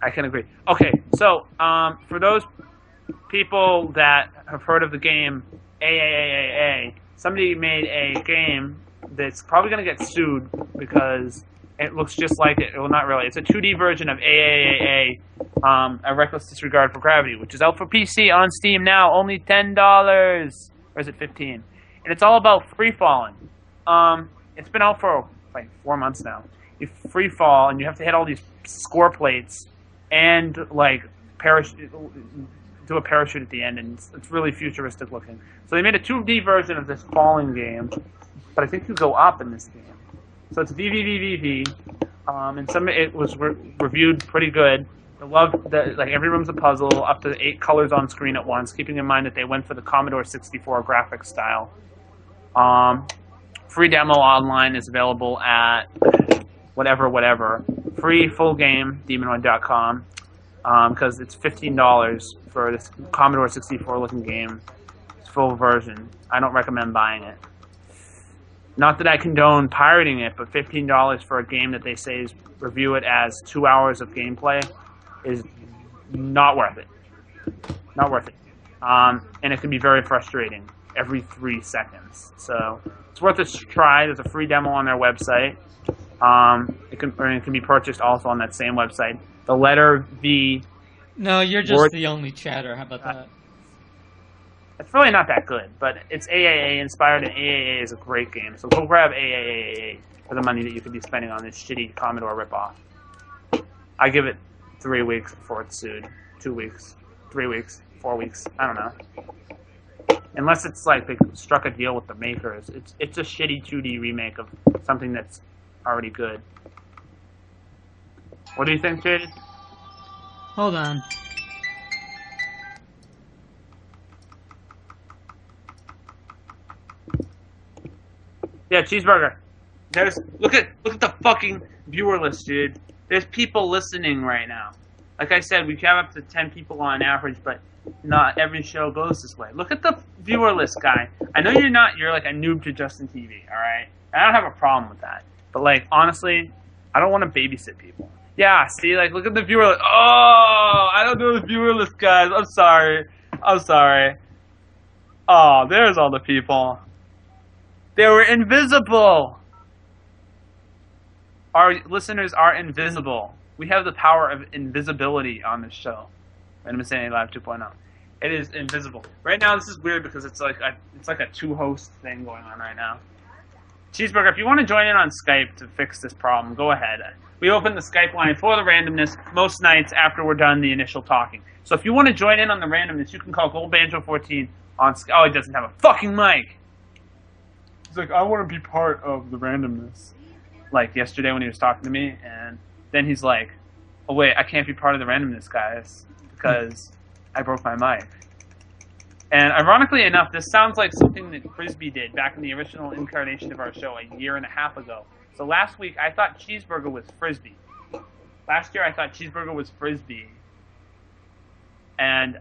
I can agree. Okay, so for those people that have heard of the game AAAA, somebody made a game that's probably going to get sued because it looks just like it. Well, not really. It's a 2D version of AAAA, A Reckless Disregard for Gravity, which is out for PC on Steam now, only $10. Or is it 15? And it's all about free falling. It's been out for like 4 months now. You free fall, and you have to hit all these score plates and like do a parachute at the end, and it's really futuristic looking. So they made a 2D version of this falling game, but I think you go up in this game. So it's VVVVV, and it was reviewed pretty good. I love that, like, every room's a puzzle, up to 8 colors on screen at once, keeping in mind that they went for the Commodore 64 graphics style. Free demo online is available at whatever. Free full game, demonoid.com, because it's $15 for this Commodore 64 looking game. It's full version. I don't recommend buying it. Not that I condone pirating it, but $15 for a game that they say is review it as 2 hours of gameplay is not worth it. Not worth it. And it can be very frustrating every 3 seconds. So it's worth a try. There's a free demo on their website. It can be purchased also on that same website. The letter V. No, you're just the only chatter. How about that? It's really not that good, but it's AAA inspired, and AAA is a great game. So go grab AAA for the money that you could be spending on this shitty Commodore ripoff. I give it 3 weeks before it's sued. 2 weeks, 3 weeks, 4 weeks. I don't know. Unless it's like they struck a deal with the makers. It's a shitty 2D remake of something that's already good. What do you think, Jade? Hold on. Yeah, cheeseburger. Look at the fucking viewer list, dude. There's people listening right now. Like I said, we have up to 10 people on average, but not every show goes this way. Look at the viewer list, guy. I know you're like a noob to Justin TV, alright? I don't have a problem with that. But, like, honestly, I don't want to babysit people. Yeah, see, like, look at the viewer list. Oh, I don't know the viewer list, guys. I'm sorry. Oh, there's all the people. They were invisible. Our listeners are invisible. We have the power of invisibility on this show. Random Insanity Live 2.0. It is invisible. Right now, this is weird because it's like a 2-host thing going on right now. Cheeseburger, if you want to join in on Skype to fix this problem, go ahead. We open the Skype line for the randomness most nights after we're done the initial talking. So if you want to join in on the randomness, you can call GoldBanjo14 on Skype. Oh, he doesn't have a fucking mic. He's like, I want to be part of the randomness. Like yesterday when he was talking to me, and then he's like, oh wait, I can't be part of the randomness, guys, because I broke my mic. And ironically enough, this sounds like something that Frisbee did back in the original incarnation of our show a year and a half ago. So last week, I thought Cheeseburger was Frisbee. Last year, I thought Cheeseburger was Frisbee. And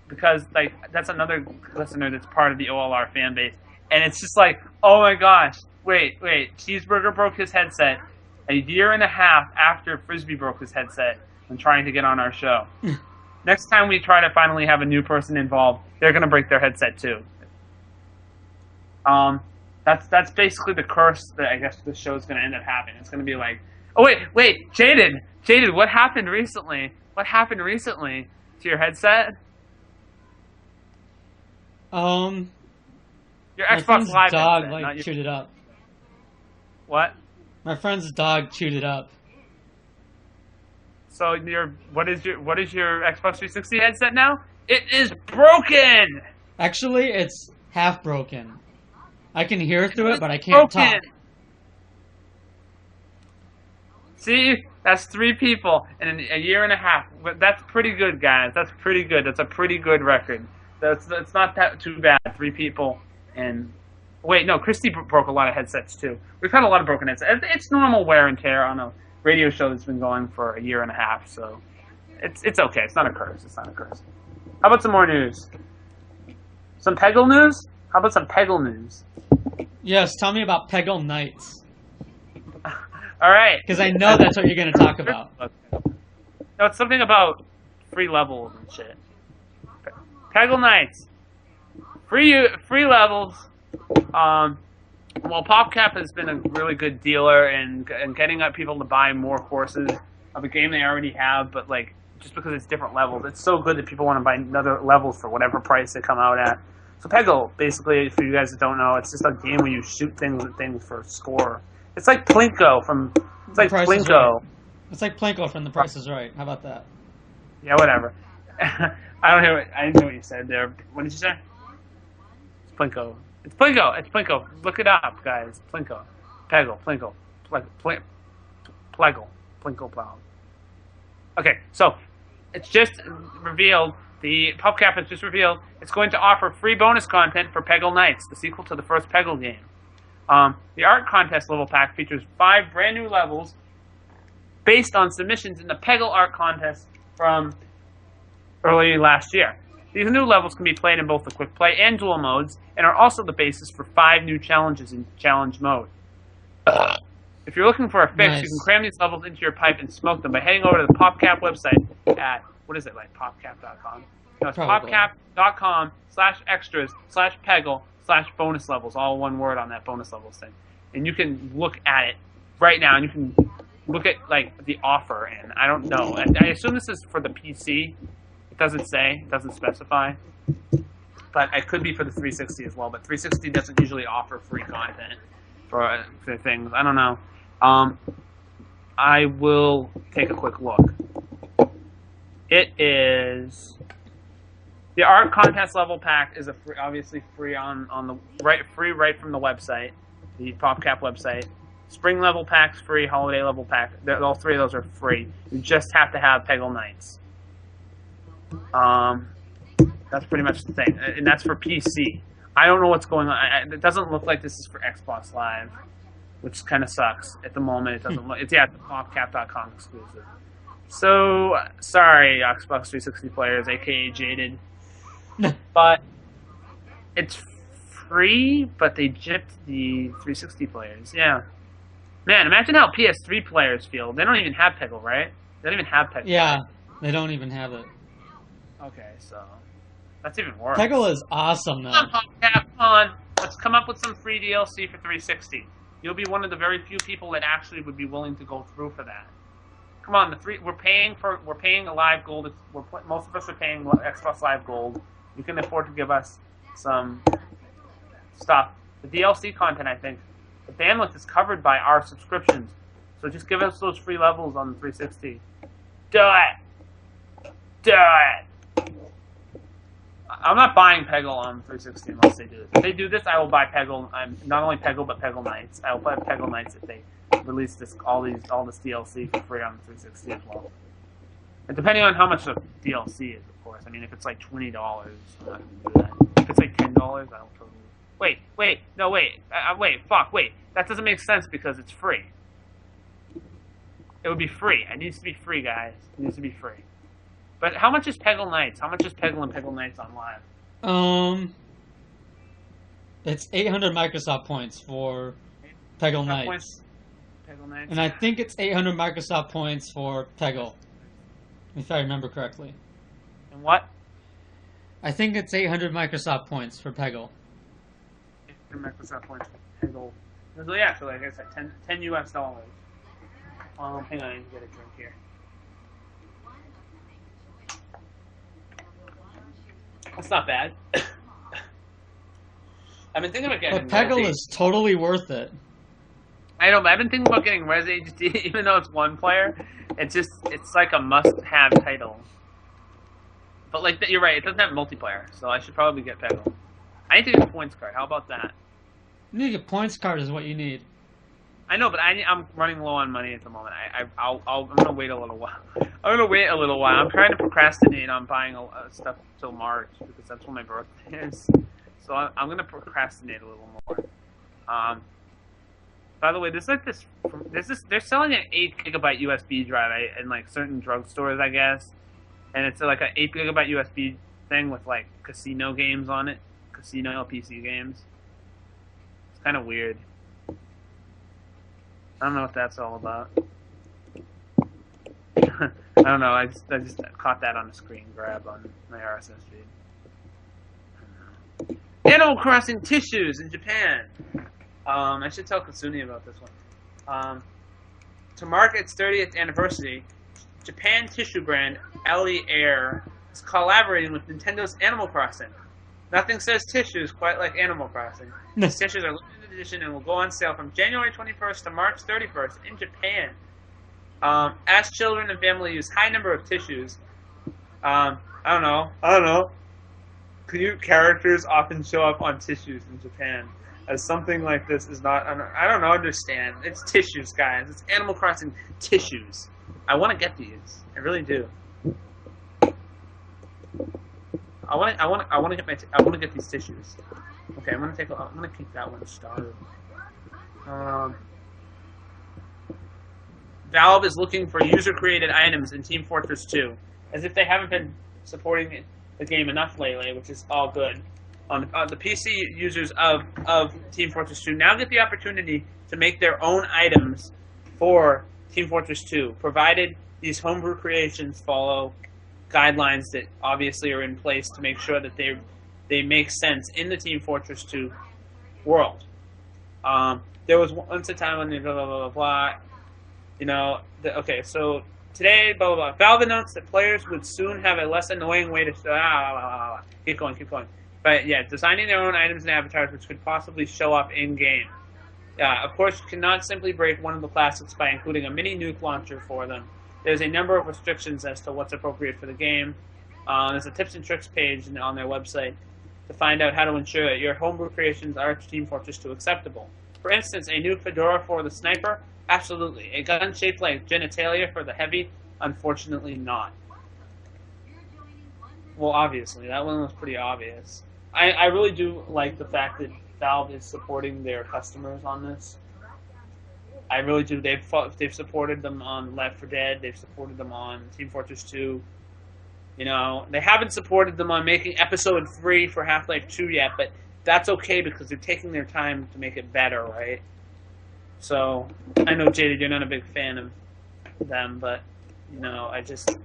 because, like, that's another listener that's part of the OLR fan base. And it's just like, oh my gosh, wait, Cheeseburger broke his headset a year and a half after Frisbee broke his headset when trying to get on our show. Next time we try to finally have a new person involved, they're going to break their headset too. That's basically the curse that I guess the show's going to end up having. It's going to be like, oh wait, Jaded, what happened recently? What happened recently to your headset? Your my Xbox friend's Live dog headset, chewed it up. What? My friend's dog chewed it up. So what is your Xbox 360 headset now? It is broken. Actually, it's half broken. I can hear through it, but I can't talk. See, that's 3 people in a year and a half. That's pretty good, guys. That's pretty good. That's a pretty good record. That's not that too bad. 3 people and wait, no, Christy broke a lot of headsets too. We've had a lot of broken headsets. It's normal wear and tear on a radio show that's been going for a year and a half, so it's okay. It's not a curse. How about some more news? Some Peggle news? How about some Peggle news? Yes, tell me about Peggle Nights. All right. Because I know that's what you're going to talk about. No, it's something about free levels and shit. Peggle Knights. Free levels. Well, PopCap has been a really good dealer in getting up people to buy more courses of a game they already have, but like just because it's different levels, it's so good that people want to buy another levels for whatever price they come out at. So Peggle, basically, for you guys that don't know, it's just a game where you shoot things at things for a score. It's like Plinko from. It's like Plinko. Right. It's like Plinko from The Price is Right. How about that? Yeah, whatever. I didn't hear what you said there. What did you say? It's Plinko. It's Plinko. It's Plinko. Look it up, guys. Plinko. Peggle. Plinko. Pleggle. Plinko. Plow. Okay, so it's just revealed. The PopCap has just revealed it's going to offer free bonus content for Peggle Knights, the sequel to the first Peggle game. The art contest level pack features 5 brand new levels based on submissions in the Peggle art contest from early last year. These new levels can be played in both the quick play and duel modes, and are also the basis for 5 new challenges in challenge mode. If you're looking for a fix, you can cram these levels into your pipe and smoke them by heading over to the PopCap website at, what is it, like popcap.com? No, it's popcap.com/extras/Peggle/bonus levels, all one word on that bonus levels thing. And you can look at it right now, and you can look at like the offer, and I don't know. I assume this is for the PC. It doesn't say, it doesn't specify. But it could be for the 360 as well, but 360 doesn't usually offer free content for things. I don't know. I will take a quick look. It is the art contest level pack is obviously free on the right from the website, the PopCap website. Spring level pack's free, holiday level pack. All 3 of those are free. You just have to have Peggle Knights. That's pretty much the thing, and that's for PC. I don't know what's going on. It doesn't look like this is for Xbox Live, which kind of sucks at the moment. It doesn't look. It's the popcap.com exclusive. So sorry, Xbox 360 players, aka Jaded, but it's free. But they gypped the 360 players. Yeah, man, imagine how PS3 players feel. They don't even have Peggle, right? They don't even have Peggle. Yeah, they don't even have it. Okay, so that's even worse. Peggle is awesome, though. Come on. Let's come up with some free DLC for 360. You'll be one of the very few people that actually would be willing to go through for that. Come on, we're paying a Live Gold. Most of us are paying Xbox Live Gold. You can afford to give us some stuff. The DLC content, I think, the bandwidth is covered by our subscriptions. So just give us those free levels on the 360. Do it. Do it. I'm not buying Peggle on 360 unless they do this. If they do this, I will buy Peggle. Not only Peggle, but Peggle Knights. I will buy Peggle Knights if they release all this DLC for free on the 360 as well. And depending on how much the DLC is, of course. I mean, if it's like $20, I'm not going to do that. If it's like $10, I'll totally. Wait. That doesn't make sense because it's free. It would be free. It needs to be free, guys. It needs to be free. But how much is Peggle Knights? How much is Peggle and Peggle Knights on Live? It's 800 Microsoft points for Peggle Knights. Peggle Knights. And I think it's 800 Microsoft points for Peggle, if I remember correctly. And what? I think it's 800 Microsoft points for Peggle. 800 Microsoft points for Peggle. So yeah, so like I said, $10 US. Hang on, I need to get a drink here. That's not bad. I've been thinking about getting. But Peggle is totally worth it. I know, but I've been thinking about getting Res HD, even though it's one player. It's like a must-have title. But like you're right, it doesn't have multiplayer, so I should probably get Peggle. I need to get a points card. How about that? You need a points card is what you need. I know, but I'm running low on money at the moment. I'm gonna wait a little while. I'm trying to procrastinate on buying stuff until March because that's when my birthday is. So I'm gonna procrastinate a little more. By the way, they're selling an 8 GB USB drive in like certain drugstores, I guess, and it's like an 8 GB USB thing with like casino games on it, casino PC games. It's kind of weird. I don't know what that's all about. I don't know. I just caught that on the screen grab on my RSS feed. Animal Crossing tissues in Japan. I should tell Kasuni about this one. To mark its 30th anniversary, Japan tissue brand Ellie Air is collaborating with Nintendo's Animal Crossing. Nothing says tissues quite like Animal Crossing. These tissues are limited edition and will go on sale from January 21st to March 31st in Japan. As children and family use high number of tissues, I don't know. Cute characters often show up on tissues in Japan. As something like this is not, I don't understand. It's tissues, guys. It's Animal Crossing tissues. I want to get these. I really do. I want to get these tissues. Okay, I'm gonna keep that one started. Valve is looking for user-created items in Team Fortress 2, as if they haven't been supporting the game enough lately, which is all good. The PC users of Team Fortress 2 now get the opportunity to make their own items for Team Fortress 2, provided these homebrew creations follow guidelines that obviously are in place to make sure that they make sense in the Team Fortress 2 world. There was once a time when blah blah blah blah blah. You know, okay, so today, blah blah blah. Valve announced that players would soon have a less annoying way to keep going. But yeah, designing their own items and avatars, which could possibly show up in game. Of course, you cannot simply break one of the classics by including a mini nuke launcher for them. There's a number of restrictions as to what's appropriate for the game. There's a tips and tricks page on their website to find out how to ensure that your homebrew creations are to Team Fortress 2 acceptable. For instance, a new fedora for the sniper? Absolutely. A gun shaped like genitalia for the heavy? Unfortunately not. Well, obviously. That one was pretty obvious. I really do like the fact that Valve is supporting their customers on this. I really do. They've supported them on Left 4 Dead. They've supported them on Team Fortress 2. You know, they haven't supported them on making Episode 3 for Half-Life 2 yet, but that's okay because they're taking their time to make it better, right? So, I know, Jaded, you're not a big fan of them, but, you know, I just,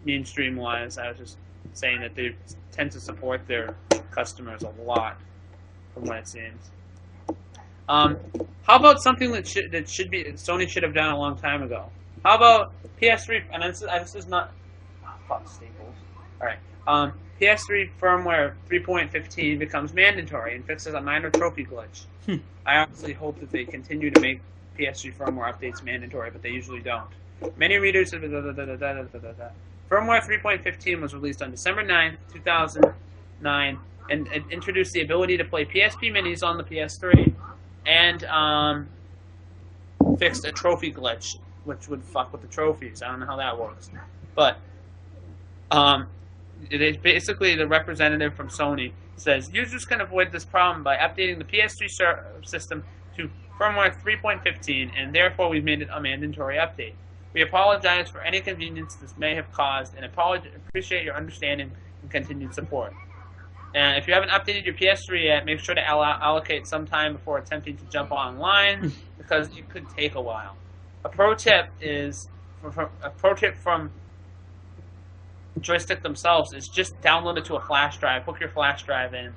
mainstream-wise, I was just saying that they tend to support their customers a lot, from what it seems. How about something that Sony should have done a long time ago? How about PS3, and this is not, fuck Staples. Alright, PS3 firmware 3.15 becomes mandatory and fixes a minor trophy glitch. I honestly hope that they continue to make PS3 firmware updates mandatory, but they usually don't. Many readers have... Firmware 3.15 was released on December 9th, 2009, and it introduced the ability to play PSP minis on the PS3, and fixed a trophy glitch, which would fuck with the trophies. I don't know how that works. But it is basically the representative from Sony says, users can avoid this problem by updating the PS3 system to firmware 3.15, and therefore we've made it a mandatory update. We apologize for any inconvenience this may have caused, and appreciate your understanding and continued support. And if you haven't updated your PS3 yet, make sure to allocate some time before attempting to jump online, because it could take a while. A pro tip from Joystick themselves is just download it to a flash drive, hook your flash drive in,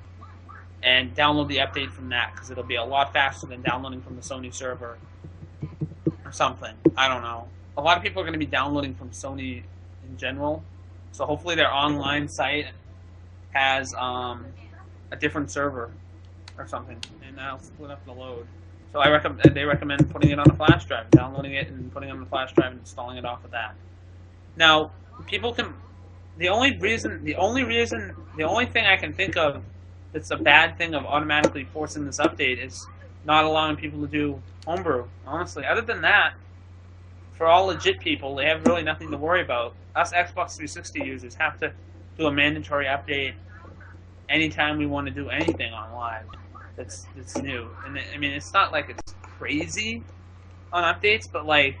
and download the update from that, because it'll be a lot faster than downloading from the Sony server or something. I don't know. A lot of people are going to be downloading from Sony in general, so hopefully their online site has a different server or something, and that'll split up the load. So they recommend putting it on a flash drive, downloading it and putting it on a flash drive and installing it off of that. Now, people can. The only thing I can think of that's a bad thing of automatically forcing this update is not allowing people to do homebrew. Honestly, other than that, for all legit people, they have really nothing to worry about. Us Xbox 360 users have to do a mandatory update anytime we want to do anything on live that's new. And I mean, it's not like it's crazy on updates, but like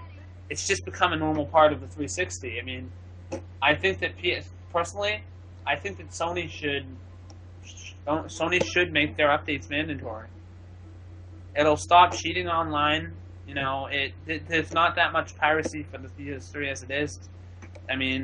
it's just become a normal part of the 360. I mean, I think that personally, I think that Sony should make their updates mandatory. It'll stop cheating online. You know, there's not that much piracy for the PS3 as it is. I mean,